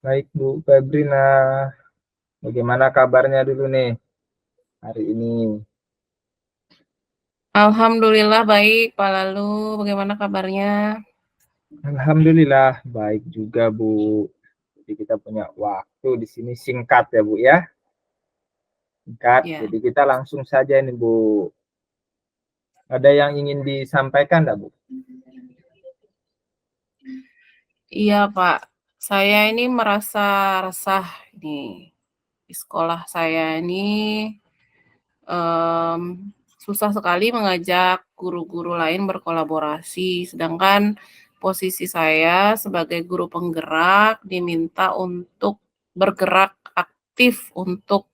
Baik Bu Febrina, bagaimana kabarnya dulu nih hari ini? Alhamdulillah baik, Pak Lalu. Bagaimana kabarnya? Alhamdulillah baik juga Bu. Jadi kita punya waktu di sini singkat ya Bu ya, singkat. Ya, Jadi kita langsung saja nih Bu. Ada yang ingin disampaikan enggak Bu? iya Pak. Saya ini merasa resah nih. Di sekolah saya ini susah sekali mengajak guru-guru lain berkolaborasi, sedangkan posisi saya sebagai guru penggerak diminta untuk bergerak aktif untuk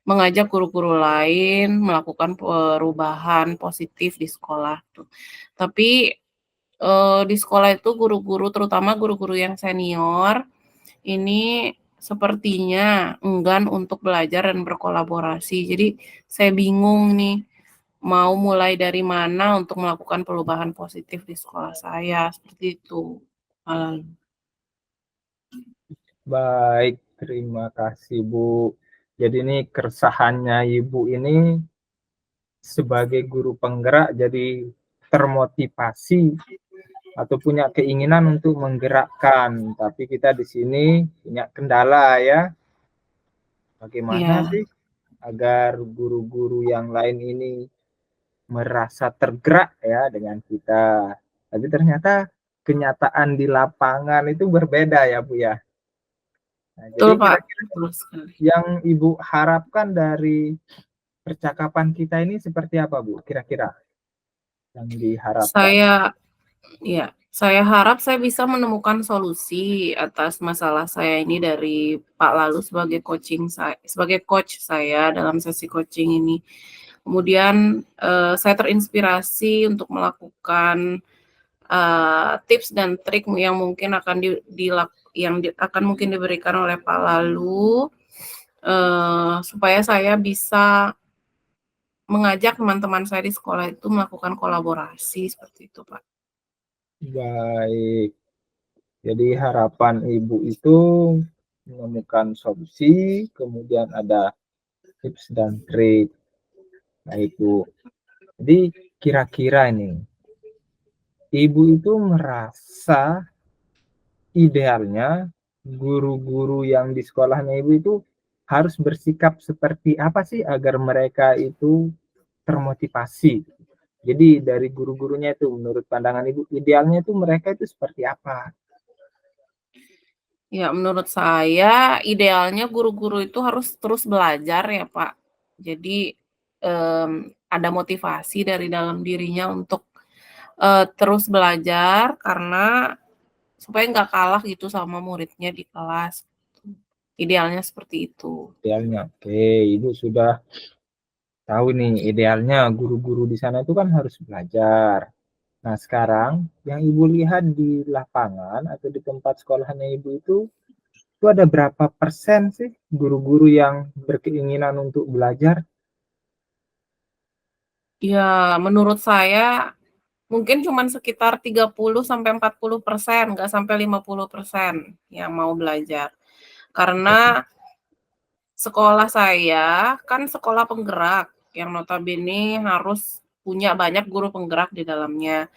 mengajak guru-guru lain melakukan perubahan positif di sekolah tuh. Tapi, di sekolah itu guru-guru, terutama guru-guru yang senior, ini sepertinya enggan untuk belajar dan berkolaborasi. Jadi saya bingung nih, mau mulai dari mana untuk melakukan perubahan positif di sekolah saya, seperti itu. Baik, terima kasih Bu. Jadi ini keresahannya Ibu ini sebagai guru penggerak jadi termotivasi atau punya keinginan untuk menggerakkan, tapi kita di sini punya kendala ya. Bagaimana Iya, sih agar guru-guru yang lain ini merasa tergerak ya dengan kita. Tapi ternyata kenyataan di lapangan itu berbeda ya Bu ya. Nah, betul jadi Pak, kira-kira betul sekali. yang Ibu harapkan dari percakapan kita ini seperti apa Bu? Kira-kira yang diharapkan? Saya ya, saya harap saya bisa menemukan solusi atas masalah saya ini dari Pak Lalu sebagai coach saya dalam sesi coaching ini. Kemudian, saya terinspirasi untuk melakukan, tips dan trik yang mungkin akan akan mungkin diberikan oleh Pak Lalu, supaya saya bisa mengajak teman-teman saya di sekolah itu melakukan kolaborasi, seperti itu, Pak. Baik. Jadi harapan Ibu itu menemukan solusi, kemudian ada tips dan trik. Baik Bu. Jadi kira-kira ini, Ibu itu merasa idealnya guru-guru yang di sekolahnya Ibu itu harus bersikap seperti apa sih agar mereka itu termotivasi? Jadi dari guru-gurunya itu menurut pandangan Ibu idealnya itu mereka itu seperti apa? Ya, menurut saya idealnya guru-guru itu harus terus belajar ya, Pak. Jadi, ada motivasi dari dalam dirinya untuk, terus belajar karena supaya nggak kalah gitu sama muridnya di kelas. Idealnya seperti itu. Idealnya, oke, Ibu sudah tahu nih idealnya guru-guru di sana itu kan harus belajar. Nah, sekarang yang Ibu lihat di lapangan atau di tempat sekolahnya Ibu itu ada berapa persen sih guru-guru yang berkeinginan untuk belajar? Ya, menurut saya mungkin cuman sekitar 30 sampai 40%, nggak sampai 50% yang mau belajar. Karena sekolah saya kan sekolah penggerak, yang notabene harus punya banyak guru penggerak di dalamnya.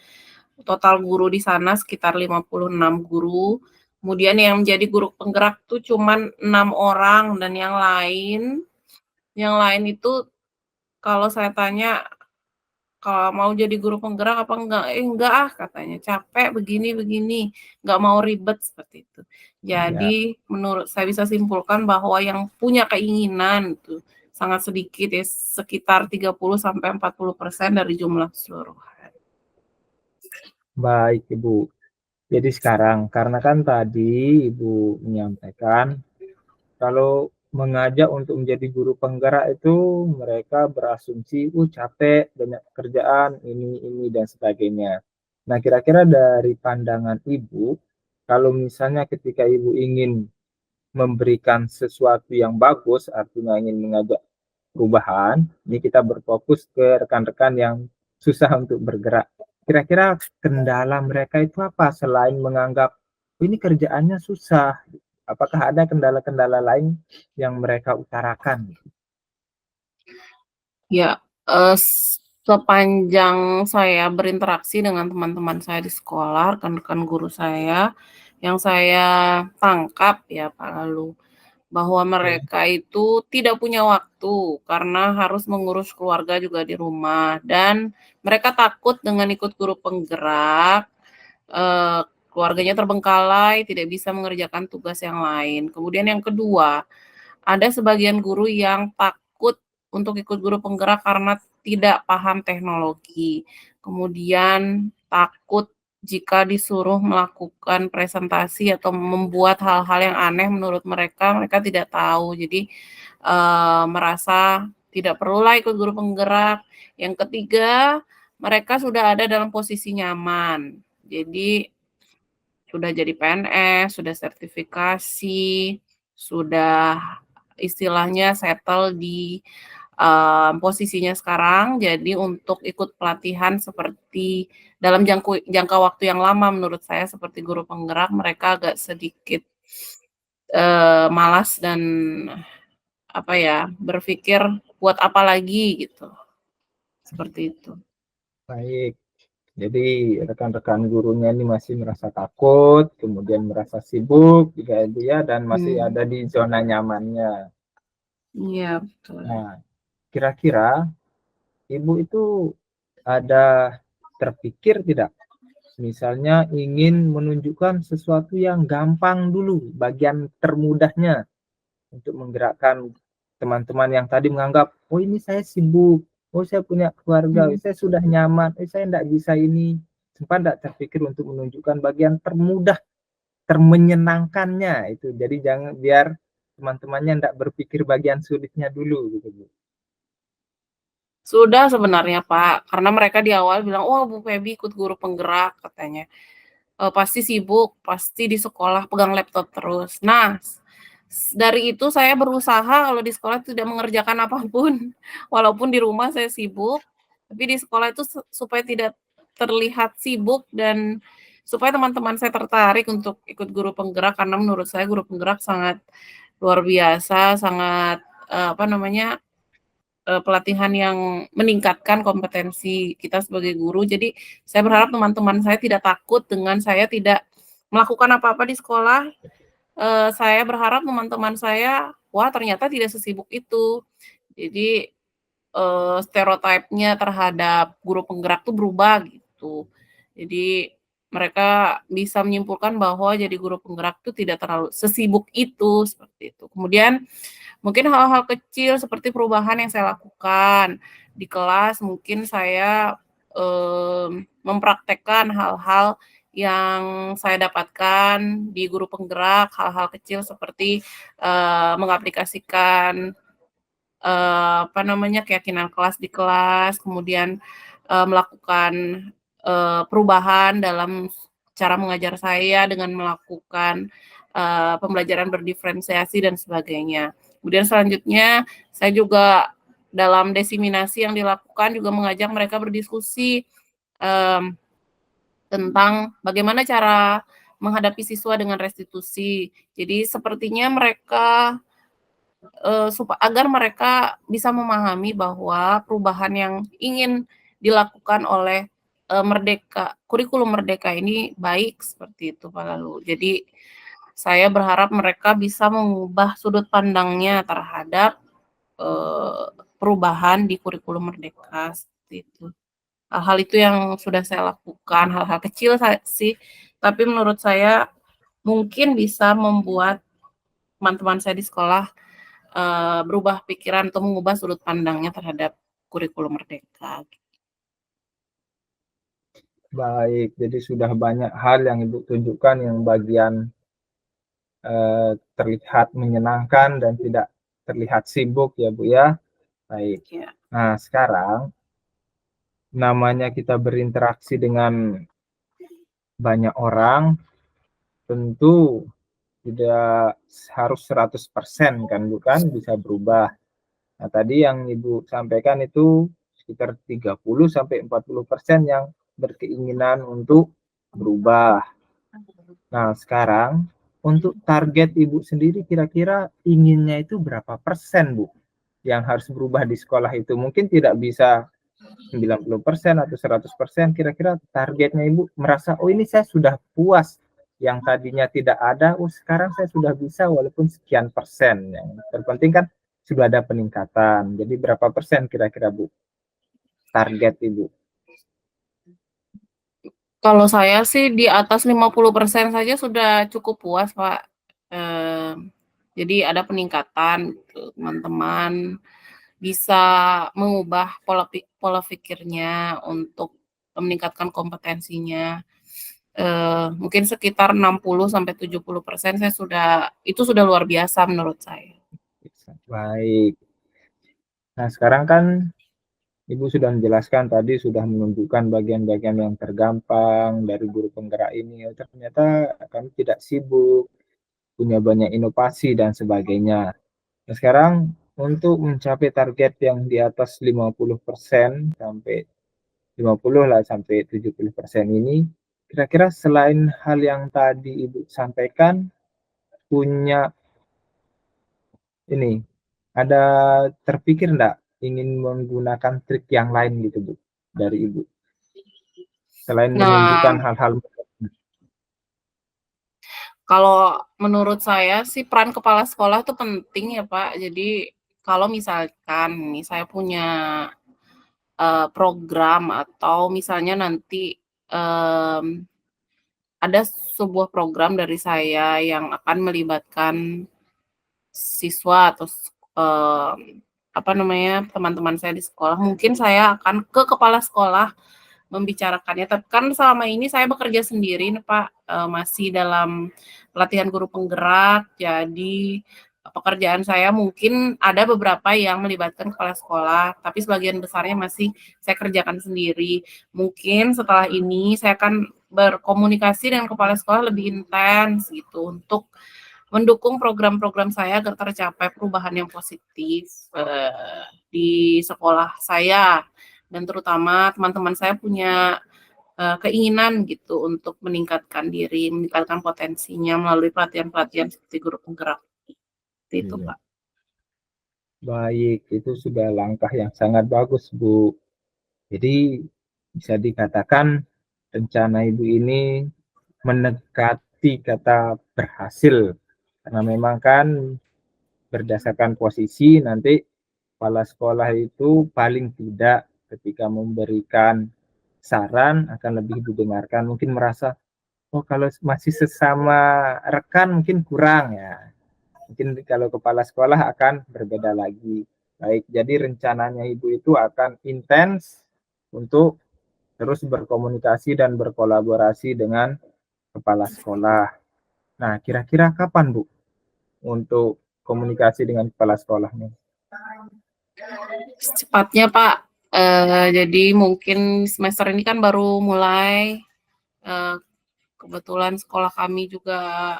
Total guru di sana sekitar 56 guru, kemudian yang menjadi guru penggerak tuh cuman 6 orang dan yang lain itu kalau saya tanya, "Kalau mau jadi guru penggerak apa enggak?" "Enggak ah," katanya, "capek begini, nggak mau ribet," seperti itu. Ya, Jadi menurut saya bisa simpulkan bahwa yang punya keinginan itu sangat sedikit ya, sekitar 30 sampai 40% dari jumlah keseluruhan. baik Ibu. Jadi sekarang, karena kan tadi Ibu menyampaikan kalau mengajak untuk menjadi guru penggerak itu mereka berasumsi, capek, banyak pekerjaan, ini, dan sebagainya. Nah, kira-kira dari pandangan Ibu, kalau misalnya ketika Ibu ingin memberikan sesuatu yang bagus, artinya ingin mengajak perubahan, ini kita berfokus ke rekan-rekan yang susah untuk bergerak. Kira-kira kendala mereka itu apa selain menganggap ini kerjaannya susah. Apakah ada kendala-kendala lain yang mereka utarakan? Ya, sepanjang saya berinteraksi dengan teman-teman saya di sekolah, rekan-rekan guru saya, yang saya tangkap ya Pak Lalu, bahwa Ya, mereka itu tidak punya waktu karena harus mengurus keluarga juga di rumah dan mereka takut dengan ikut guru penggerak, eee, keluarganya terbengkalai, tidak bisa mengerjakan tugas yang lain. Kemudian yang kedua, ada sebagian guru yang takut untuk ikut guru penggerak karena tidak paham teknologi. Kemudian takut jika disuruh melakukan presentasi atau membuat hal-hal yang aneh menurut mereka, mereka tidak tahu. Jadi, merasa tidak perlulah ikut guru penggerak. Yang ketiga, mereka sudah ada dalam posisi nyaman. Jadi sudah jadi PNS, sudah sertifikasi, sudah istilahnya settle di, posisinya sekarang. Jadi untuk ikut pelatihan seperti dalam jangka waktu yang lama menurut saya seperti guru penggerak, mereka agak sedikit, malas dan apa ya, berpikir buat apa lagi gitu, seperti itu. baik. Jadi rekan-rekan gurunya ini masih merasa takut, kemudian merasa sibuk juga Ibu ya, dan masih Mmm, ada di zona nyamannya. iya betul. Nah, kira-kira Ibu itu ada terpikir tidak, misalnya ingin menunjukkan sesuatu yang gampang dulu, bagian termudahnya untuk menggerakkan teman-teman yang tadi menganggap, oh ini saya sibuk, oh saya punya keluarga, Mhm. saya sudah nyaman, saya tidak bisa ini. Sempat tidak terpikir untuk menunjukkan bagian termudah, termenyenangkannya itu. Jadi jangan biar teman-temannya tidak berpikir bagian sulitnya dulu gitu Bu. Sudah sebenarnya, Pak, karena mereka di awal bilang, "Wah, Bu Febi ikut guru penggerak," katanya, "pasti sibuk, pasti di sekolah pegang laptop terus." Nah, dari itu saya berusaha kalau di sekolah tidak mengerjakan apapun, walaupun di rumah saya sibuk, tapi di sekolah itu supaya tidak terlihat sibuk dan supaya teman-teman saya tertarik untuk ikut guru penggerak, karena menurut saya guru penggerak sangat luar biasa, sangat, apa namanya, pelatihan yang meningkatkan kompetensi kita sebagai guru. Jadi saya berharap teman-teman saya tidak takut dengan saya tidak melakukan apa-apa di sekolah. Saya berharap teman-teman saya, wah ternyata tidak sesibuk itu. Jadi, stereotipnya terhadap guru penggerak tuh berubah gitu. Jadi mereka bisa menyimpulkan bahwa jadi guru penggerak tuh tidak terlalu sesibuk itu, seperti itu. Kemudian mungkin hal-hal kecil seperti perubahan yang saya lakukan di kelas, mungkin saya, mempraktekkan hal-hal yang saya dapatkan di guru penggerak, hal-hal kecil seperti, mengaplikasikan, apa namanya, keyakinan kelas di kelas, kemudian, melakukan, perubahan dalam cara mengajar saya dengan melakukan, pembelajaran berdiferensiasi dan sebagainya. Kemudian selanjutnya saya juga dalam desiminasi yang dilakukan juga mengajak mereka berdiskusi, mmm, tentang bagaimana cara menghadapi siswa dengan restitusi. Jadi sepertinya mereka agar mereka bisa memahami bahwa perubahan yang ingin dilakukan oleh, kurikulum Merdeka ini baik, seperti itu Pak Lalu. Jadi, saya berharap mereka bisa mengubah sudut pandangnya terhadap, eee, perubahan di kurikulum Merdeka, seperti itu. Hal-hal itu yang sudah saya lakukan, hal-hal kecil sih, tapi menurut saya mungkin bisa membuat teman-teman saya di sekolah berubah pikiran atau mengubah sudut pandangnya terhadap kurikulum Merdeka. Baik, jadi sudah banyak hal yang Ibu tunjukkan yang bagian terlihat menyenangkan dan tidak terlihat sibuk ya Bu ya. Baik. Ya, Nah sekarang namanya kita berinteraksi dengan banyak orang, tentu tidak harus 100% kan bukan, bisa berubah. Nah tadi yang Ibu sampaikan itu sekitar 30 sampai 40% yang berkeinginan untuk berubah. Nah, sekarang untuk target Ibu sendiri kira-kira inginnya itu berapa persen, Bu, yang harus berubah di sekolah itu? Mungkin tidak bisa 90% atau 100%, kira-kira targetnya Ibu merasa, "Oh, ini saya sudah puas, yang tadinya tidak ada, oh sekarang saya sudah bisa walaupun sekian persen." Yang terpenting kan sudah ada peningkatan. Jadi berapa persen kira-kira, Bu, target Ibu? Kalau saya sih di atas 50% saja sudah cukup puas, Pak. Jadi ada peningkatan gitu, teman-teman bisa mengubah pola pikirnya untuk meningkatkan kompetensinya. Mungkin sekitar 60-70% itu sudah luar biasa menurut saya. Baik. Nah, sekarang kan Ibu sudah menjelaskan tadi, sudah menunjukkan bagian-bagian yang tergampang dari guru penggerak ini. Oh, ternyata kami tidak sibuk, punya banyak inovasi dan sebagainya. Nah, sekarang untuk mencapai target yang di atas 50% sampai 50 lah sampai 70% ini, kira-kira selain hal yang tadi Ibu sampaikan, punya ini, ada terpikir enggak ingin menggunakan trik yang lain gitu, Bu, dari Ibu? Selain Nah, menunjukkan hal-hal kalau menurut saya sih peran kepala sekolah itu penting ya, Pak. Jadi kalau misalkan nih saya punya program atau misalnya nanti ada sebuah program dari saya yang akan melibatkan siswa atau apa namanya, teman-teman saya di sekolah, mungkin saya akan ke kepala sekolah membicarakannya. Tapi kan selama ini saya bekerja sendiri nih Pak, masih dalam pelatihan guru penggerak, jadi pekerjaan saya mungkin ada beberapa yang melibatkan kepala sekolah, tapi sebagian besarnya masih saya kerjakan sendiri. Mungkin setelah ini saya akan berkomunikasi dengan kepala sekolah lebih intens gitu untuk mendukung program-program saya agar tercapai perubahan yang positif di sekolah saya, dan terutama teman-teman saya punya keinginan gitu untuk meningkatkan diri, meningkatkan potensinya melalui pelatihan-pelatihan seperti guru penggerak. Itu, iya, Pak. baik, itu sudah langkah yang sangat bagus, Bu. Jadi bisa dikatakan rencana Ibu ini mendekati kata berhasil, karena memang kan berdasarkan posisi nanti kepala sekolah itu paling tidak ketika memberikan saran akan lebih didengarkan, mungkin merasa, "Oh, kalau masih sesama rekan mungkin kurang ya." Mungkin kalau kepala sekolah akan berbeda lagi. Baik, jadi rencananya Ibu itu akan intens untuk terus berkomunikasi dan berkolaborasi dengan kepala sekolah. Nah, kira-kira kapan, Bu, untuk komunikasi dengan kepala sekolahnya? Secepatnya, Pak. Jadi mungkin semester ini kan baru mulai, eee, kebetulan sekolah kami juga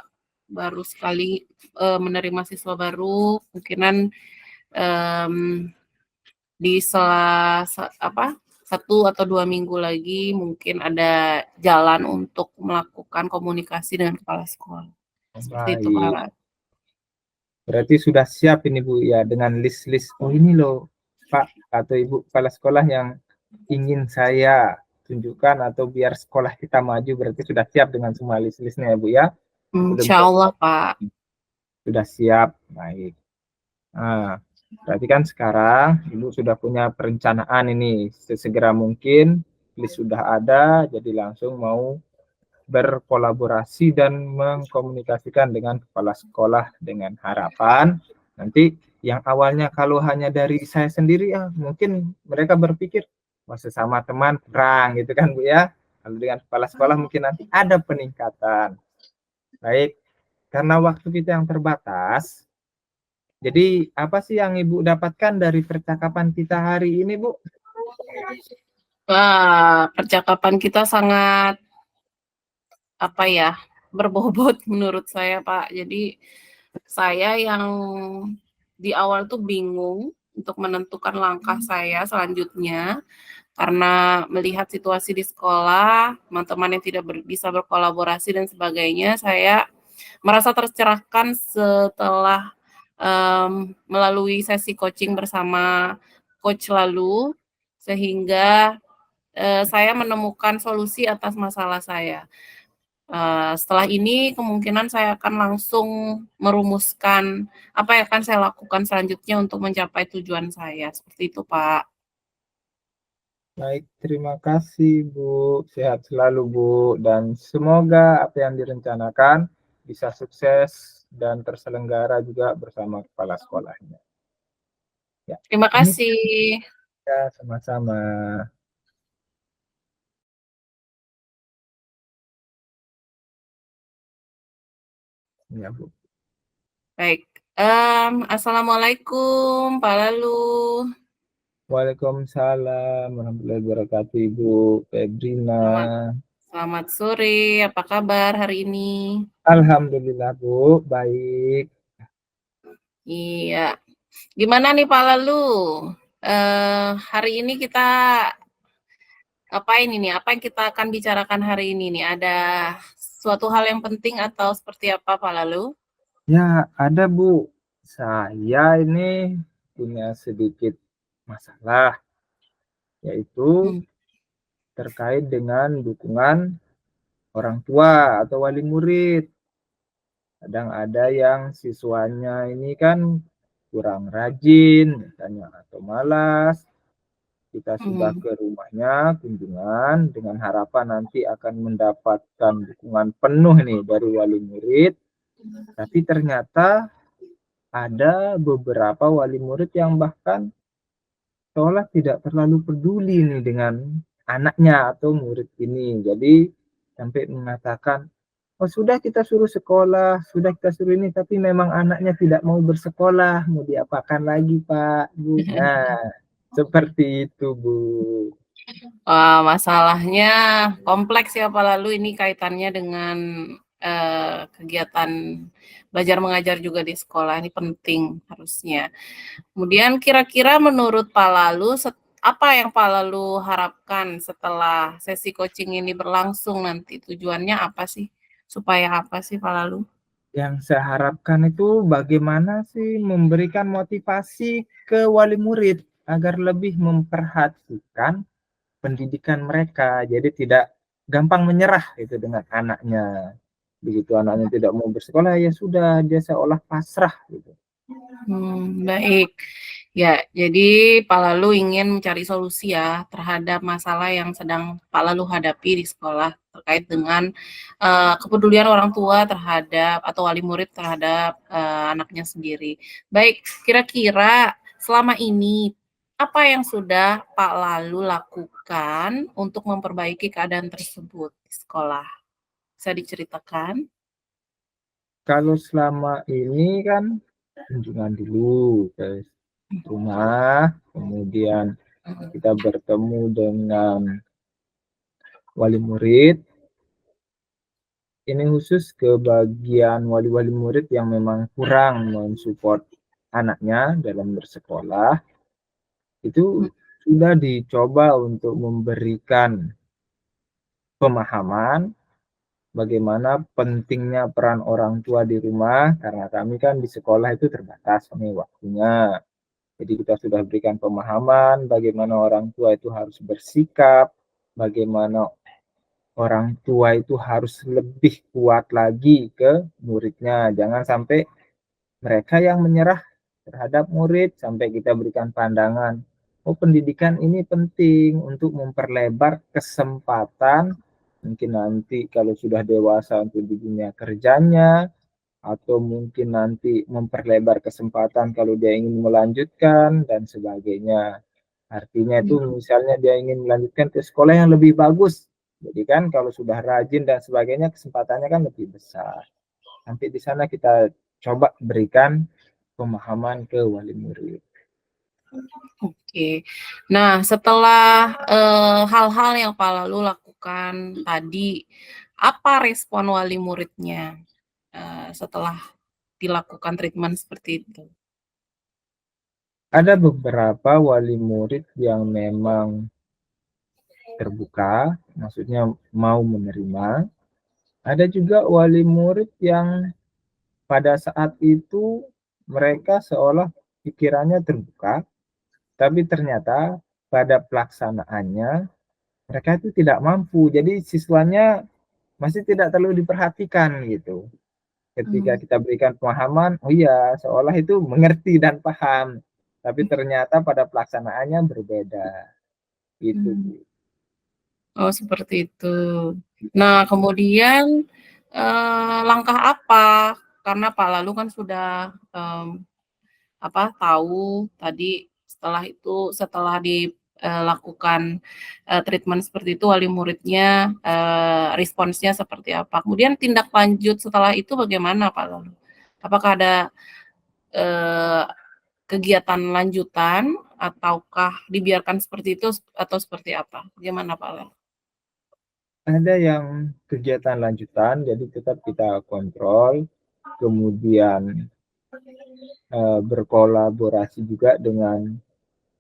baru sekali, menerima siswa baru, kemungkinan, mmm, di apa, 1 atau 2 minggu lagi mungkin ada jalan untuk melakukan komunikasi dengan kepala sekolah. Seperti itu, Baik, Pak. berarti sudah siap ini, Bu, ya, dengan list-list, "Oh, ini loh, Pak atau Ibu kepala sekolah yang ingin saya tunjukkan atau biar sekolah kita maju," berarti sudah siap dengan semua list-listnya ya, Bu, ya? Belum Insyaallah, Pak. sudah siap, baik. Nah, berarti kan sekarang Ibu sudah punya perencanaan ini, sesegera mungkin list sudah ada, jadi langsung mau berkolaborasi dan mengkomunikasikan dengan kepala sekolah dengan harapan nanti yang awalnya kalau hanya dari saya sendiri ya mungkin mereka berpikir, wah sesama teman kurang gitu kan, Bu, ya. Kalau dengan kepala sekolah mungkin nanti ada peningkatan. Baik, karena waktu kita yang terbatas, jadi apa sih yang Ibu dapatkan dari percakapan kita hari ini, Bu? Wah, percakapan kita sangat, apa ya, berbobot menurut saya, Pak. Jadi, saya yang di awal tuh bingung untuk menentukan langkah saya selanjutnya, karena melihat situasi di sekolah, teman-teman yang tidak bisa berkolaborasi dan sebagainya, saya merasa tercerahkan setelah melalui sesi coaching bersama coach lalu, sehingga saya menemukan solusi atas masalah saya. Setelah ini kemungkinan saya akan langsung merumuskan apa yang akan saya lakukan selanjutnya untuk mencapai tujuan saya, seperti itu, Pak. Baik, terima kasih Bu. Sehat selalu Bu, dan semoga apa yang direncanakan bisa sukses dan terselenggara juga bersama kepala sekolahnya. Ya, Terima ini kasih. ya sama-sama. Ya Bu. Baik, assalamualaikum Pak Lalu. Waalaikumsalam warahmatullahi wabarakatuh Ibu Febrina. Selamat selamat sore, apa kabar hari ini? Alhamdulillah Bu, baik. Iya. Gimana nih Pak Lalu? Hari ini kita ngapain ini? Apa yang kita akan bicarakan hari ini nih? Ada suatu hal yang penting atau seperti apa Pak Lalu? Ya, ada Bu. Saya ini punya sedikit masalah, yaitu Hmm. terkait dengan dukungan orang tua atau wali murid. Kadang ada yang siswanya ini kan kurang rajin, misalnya, atau malas. Kita sudah Hmm. ke rumahnya kunjungan dengan harapan nanti akan mendapatkan dukungan penuh nih dari wali murid, tapi ternyata ada beberapa wali murid yang bahkan seolah tidak terlalu peduli nih dengan anaknya atau murid ini. Jadi sampai mengatakan, oh sudah kita suruh sekolah, sudah kita suruh ini, tapi memang anaknya tidak mau bersekolah, mau diapakan lagi Pak, Bu? Nah, seperti itu Bu. Wah, masalahnya kompleks ya Pak Lalu, ini kaitannya dengan kegiatan belajar mengajar juga di sekolah, ini penting harusnya. Kemudian kira-kira menurut Pak Lalu, apa yang Pak Lalu harapkan setelah sesi coaching ini berlangsung nanti? Tujuannya apa sih? Supaya apa sih Pak Lalu? Yang saya harapkan itu bagaimana sih memberikan motivasi ke wali murid agar lebih memperhatikan pendidikan mereka. Jadi tidak gampang menyerah itu dengan anaknya. Begitu anaknya tidak mau bersekolah, ya sudah dia seolah pasrah gitu. Baik. Ya, jadi Pak Lalu ingin mencari solusi ya terhadap masalah yang sedang Pak Lalu hadapi di sekolah terkait dengan kepedulian orang tua terhadap atau wali murid terhadap anaknya sendiri. Baik, kira-kira selama ini apa yang sudah Pak Lalu lakukan untuk memperbaiki keadaan tersebut di sekolah? Bisa diceritakan? Kalau selama ini kan kunjungan dulu ke rumah, kemudian kita bertemu dengan wali murid. Ini khusus ke bagian wali-wali murid yang memang kurang mensupport anaknya dalam bersekolah. Itu sudah dicoba untuk memberikan pemahaman bagaimana pentingnya peran orang tua di rumah, karena kami kan di sekolah itu terbatas nih waktunya. Jadi kita sudah berikan pemahaman bagaimana orang tua itu harus bersikap, bagaimana orang tua itu harus lebih kuat lagi ke muridnya. Jangan sampai mereka yang menyerah terhadap murid, sampai kita berikan pandangan, oh pendidikan ini penting untuk memperlebar kesempatan mungkin nanti kalau sudah dewasa untuk di dunia kerjanya, atau mungkin nanti memperlebar kesempatan kalau dia ingin melanjutkan dan sebagainya. Artinya itu misalnya dia ingin melanjutkan ke sekolah yang lebih bagus. Jadi kan kalau sudah rajin dan sebagainya kesempatannya kan lebih besar. Sampai di sana kita coba berikan pemahaman ke wali murid. Oke. Nah, setelah hal-hal yang Pak Lalu lakukan tadi, apa respon wali muridnya setelah dilakukan treatment seperti itu? Ada beberapa wali murid yang memang terbuka, maksudnya mau menerima. Ada juga wali murid yang pada saat itu mereka seolah pikirannya terbuka, tapi ternyata pada pelaksanaannya mereka itu tidak mampu. Jadi siswanya masih tidak terlalu diperhatikan gitu. Ketika Mmm, kita berikan pemahaman, oh iya, seolah itu mengerti dan paham, tapi ternyata pada pelaksanaannya berbeda, gitu mmm. Bu. Oh, seperti itu. Nah, kemudian, langkah apa? Karena Pak Lalu kan sudah, tahu tadi setelah dilakukan, treatment seperti itu wali muridnya, responsnya seperti apa? Kemudian tindak lanjut setelah itu bagaimana Pak Lalu? Apakah ada, eee, kegiatan lanjutan ataukah dibiarkan seperti itu atau seperti apa? Bagaimana Pak Lalu? Ada yang kegiatan lanjutan, jadi tetap kita kontrol, kemudian berkolaborasi juga dengan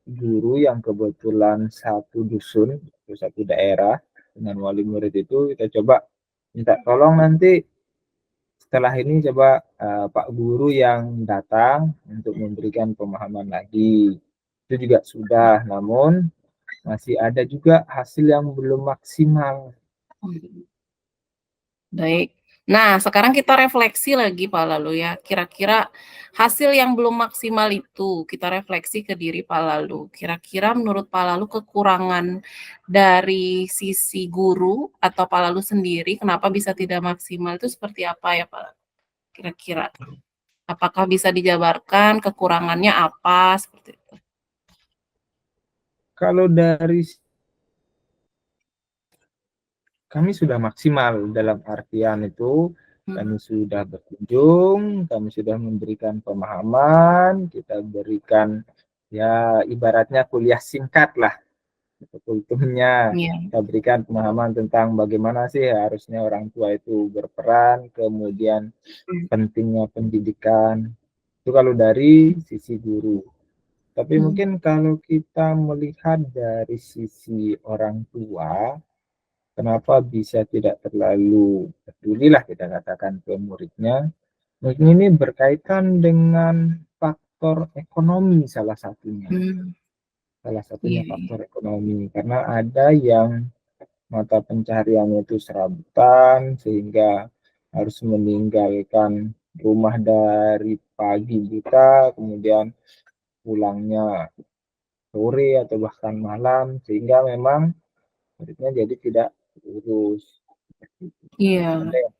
guru yang kebetulan satu dusun atau satu daerah dengan wali murid itu kita coba minta tolong nanti setelah ini coba Pak Guru yang datang untuk memberikan pemahaman lagi. Itu juga sudah, namun masih ada juga hasil yang belum maksimal. Mhm. Baik. Nah, sekarang kita refleksi lagi Pak Lalu ya, kira-kira hasil yang belum maksimal itu, kita refleksi ke diri Pak Lalu. Kira-kira menurut Pak Lalu kekurangan dari sisi guru atau Pak Lalu sendiri kenapa bisa tidak maksimal itu seperti apa ya Pak, kira-kira? Apakah bisa dijabarkan kekurangannya apa, seperti itu? Kalau dari kami sudah maksimal dalam artian itu Mhm, kami sudah berkunjung, kami sudah memberikan pemahaman, kita berikan ya ibaratnya kuliah singkat lah kultumnya. iya, Kita berikan pemahaman tentang bagaimana sih harusnya orang tua itu berperan, kemudian mmm, pentingnya pendidikan. Itu kalau dari sisi guru. Tapi mhm, mungkin kalau kita melihat dari sisi orang tua, kenapa bisa tidak terlalu pedulilah kita katakan ke muridnya. Mungkin ini berkaitan dengan faktor ekonomi salah satunya. mmm, Salah satunya iya, iya, faktor ekonomi. Karena ada yang mata pencahariannya itu serabutan sehingga harus meninggalkan rumah dari pagi buta, kemudian pulangnya sore atau bahkan malam, sehingga memang muridnya jadi tidak urus. iya. Ada yang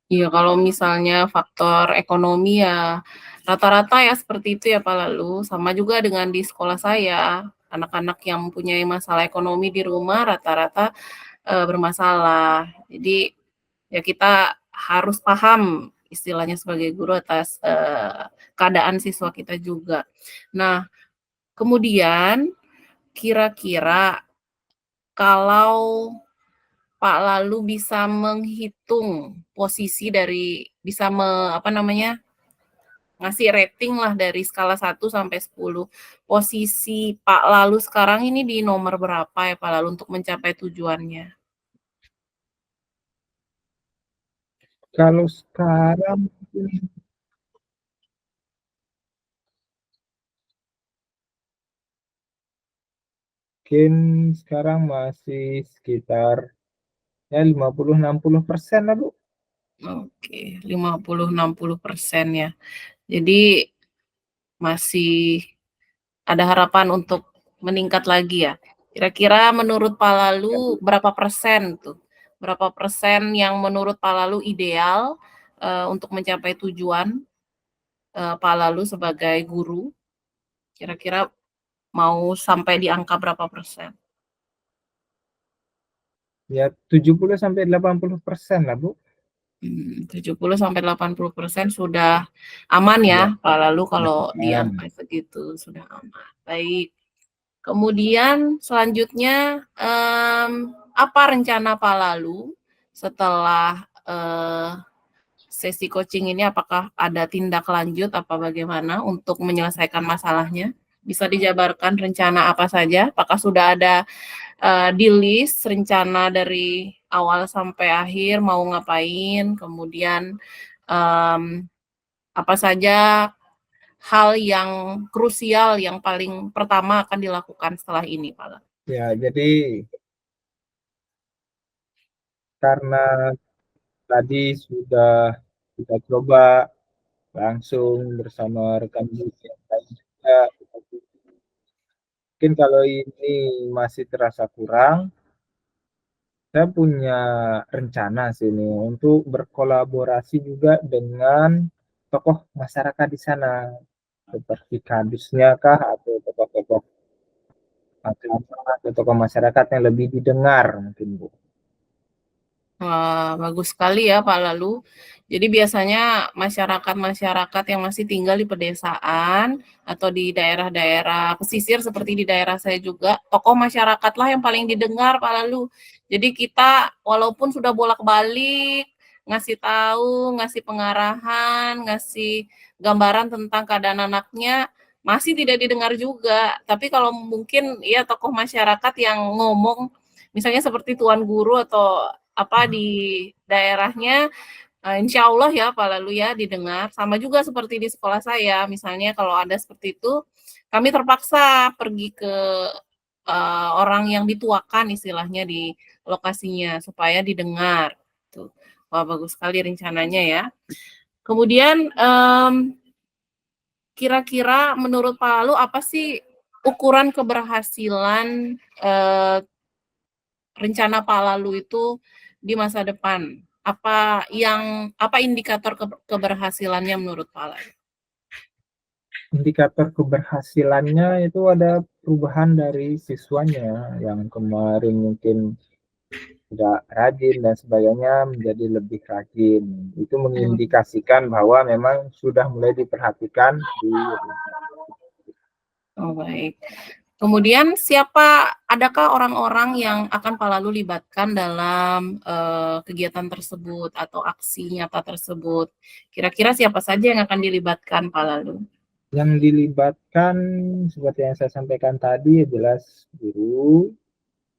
Iya, kalau misalnya faktor ekonomi ya rata-rata ya seperti itu ya Pak Lalu, sama juga dengan di sekolah saya, anak-anak yang mempunyai masalah ekonomi di rumah rata-rata, bermasalah. Jadi, ya kita harus paham istilahnya sebagai guru atas, keadaan siswa kita juga. Nah, kemudian kira-kira kalau Pak Lalu bisa menghitung posisi dari bisa apa namanya, ngasih rating lah dari skala 1 sampai 10. Posisi Pak Lalu sekarang ini di nomor berapa ya Pak Lalu untuk mencapai tujuannya? kalau sekarang mungkin sekarang masih sekitar ya 50-60% lah Bu. Oke, 50-60% ya. Jadi masih ada harapan untuk meningkat lagi ya? Kira-kira menurut Pak Ya, Lalu Bu. berapa persen tuh? Berapa persen yang menurut Pak Lalu ideal, untuk mencapai tujuan, Pak Lalu sebagai guru? Kira-kira mau sampai di angka berapa persen? Ya 70-80% lah Bu. 70-80% sudah aman ya, Ya, Pak Lalu sudah kalau di aman. angka segitu sudah aman. Baik. Kemudian selanjutnya, apa rencana Pak Lalu setelah, sesi coaching ini apakah ada tindak lanjut apa bagaimana untuk menyelesaikan masalahnya? Bisa dijabarkan rencana apa saja? Apakah sudah ada di list rencana dari awal sampai akhir mau ngapain, kemudian apa saja hal yang krusial yang paling pertama akan dilakukan setelah ini, Pak? Ya, jadi karena tadi sudah kita coba langsung bersama rekan bisnis yang lain juga, mungkin kalau ini masih terasa kurang, saya punya rencana sih nih untuk berkolaborasi juga dengan tokoh masyarakat di sana, seperti kadusnya kah atau tokoh-tokoh agama atau tokoh masyarakat yang lebih didengar mungkin Bu. Wah, bagus sekali ya Pak Lalu. Jadi biasanya masyarakat-masyarakat yang masih tinggal di pedesaan atau di daerah-daerah pesisir seperti di daerah saya juga, tokoh masyarakatlah yang paling didengar Pak Lalu. Jadi kita walaupun sudah bolak-balik ngasih tahu, ngasih pengarahan, ngasih gambaran tentang keadaan anaknya, masih tidak didengar juga. Tapi kalau mungkin ya tokoh masyarakat yang ngomong, misalnya seperti tuan guru atau apa di daerahnya, insya Allah ya Pak Lalu ya didengar. Sama juga seperti di sekolah saya, misalnya kalau ada seperti itu, kami terpaksa pergi ke orang yang dituakan istilahnya di lokasinya supaya didengar. Tuh. Wah bagus sekali rencananya ya. Kemudian kira-kira menurut Pak Lalu apa sih ukuran keberhasilan rencana Pak Lalu itu di masa depan? Apa indikator keberhasilannya menurut Pak Lalu? Indikator keberhasilannya itu ada perubahan dari siswanya yang kemarin mungkin tidak rajin dan sebagainya menjadi lebih rajin. Itu mengindikasikan bahwa memang sudah mulai diperhatikan di. Oh, baik. Kemudian adakah orang-orang yang akan Pak Lalu libatkan dalam kegiatan tersebut atau aksi nyata tersebut? Kira-kira siapa saja yang akan dilibatkan Pak Lalu? Yang dilibatkan seperti yang saya sampaikan tadi jelas guru,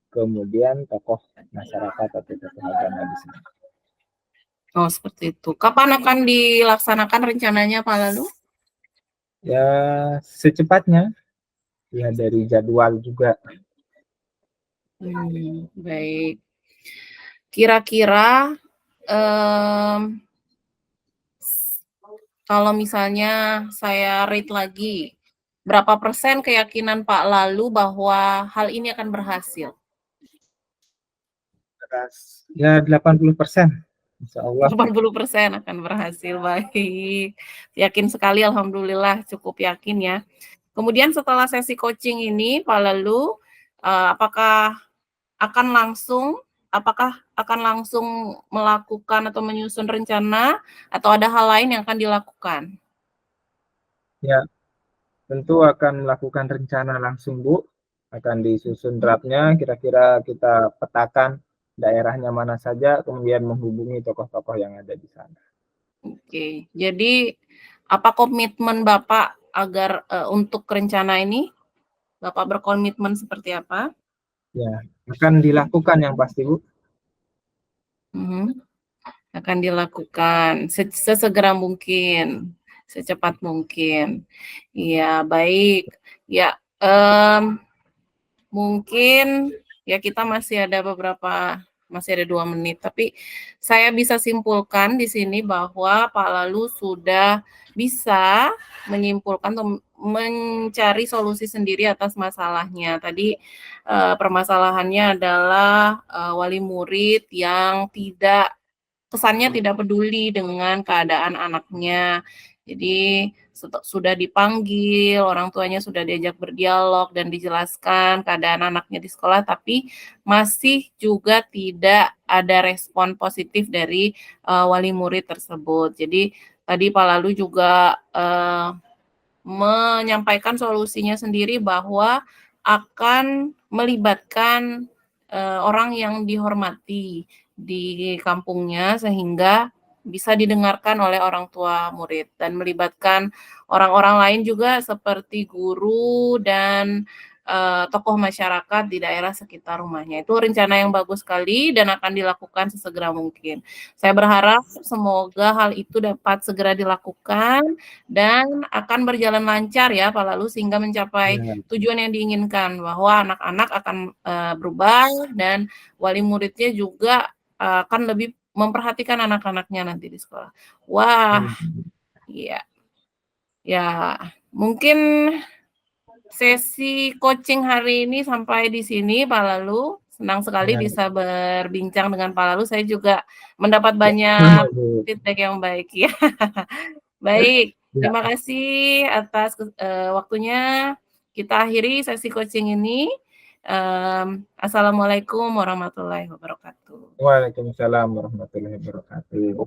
kemudian tokoh masyarakat atau tokoh agama di sini. Oh, seperti itu. Kapan akan dilaksanakan rencananya Pak Lalu? Ya, secepatnya. Ya, dari jadwal juga. Baik. Kira-kira kalau misalnya saya rate lagi, berapa persen keyakinan Pak Lalu bahwa hal ini akan berhasil? Ya, 80%. Insya Allah. 80% akan berhasil, baik. Yakin sekali, alhamdulillah, cukup yakin ya. Kemudian setelah sesi coaching ini, Pak Lalu, apakah akan langsung melakukan atau menyusun rencana, atau ada hal lain yang akan dilakukan? Ya, tentu akan melakukan rencana langsung, Bu. Akan disusun draftnya, kira-kira kita petakan daerahnya mana saja, kemudian menghubungi tokoh-tokoh yang ada di sana. Oke, jadi apa komitmen Bapak agar untuk rencana ini? Bapak berkomitmen seperti apa? Ya, akan dilakukan yang pasti, Bu. Akan dilakukan sesegera mungkin, secepat mungkin. Iya, baik. Ya, mungkin ya kita masih ada 2 menit, tapi saya bisa simpulkan di sini bahwa Pak Lalu sudah bisa menyimpulkan atau mencari solusi sendiri atas masalahnya. Tadi permasalahannya adalah wali murid yang kesannya tidak peduli dengan keadaan anaknya. Jadi sudah dipanggil, orang tuanya sudah diajak berdialog dan dijelaskan keadaan anaknya di sekolah, tapi masih juga tidak ada respon positif dari wali murid tersebut. Jadi tadi Pak Lalu juga menyampaikan solusinya sendiri bahwa akan melibatkan orang yang dihormati di kampungnya sehingga bisa didengarkan oleh orang tua murid dan melibatkan orang-orang lain juga seperti guru dan tokoh masyarakat di daerah sekitar rumahnya. Itu rencana yang bagus sekali dan akan dilakukan sesegera mungkin. Saya berharap semoga hal itu dapat segera dilakukan dan akan berjalan lancar ya Pak Lalu sehingga mencapai Ya, tujuan yang diinginkan bahwa anak-anak akan berubah dan wali muridnya juga akan lebih memperhatikan anak-anaknya nanti di sekolah. Wah, hmm, iya. Ya, mungkin sesi coaching hari ini sampai di sini Pak Lalu. Senang sekali ya, bisa berbincang dengan Pak Lalu. Saya juga mendapat ya, sama, banyak Bu. feedback yang baik ya. Baik, Ya, terima kasih atas waktunya. Kita akhiri sesi coaching ini. Assalamualaikum warahmatullahi wabarakatuh. Waalaikumsalam warahmatullahi wabarakatuh.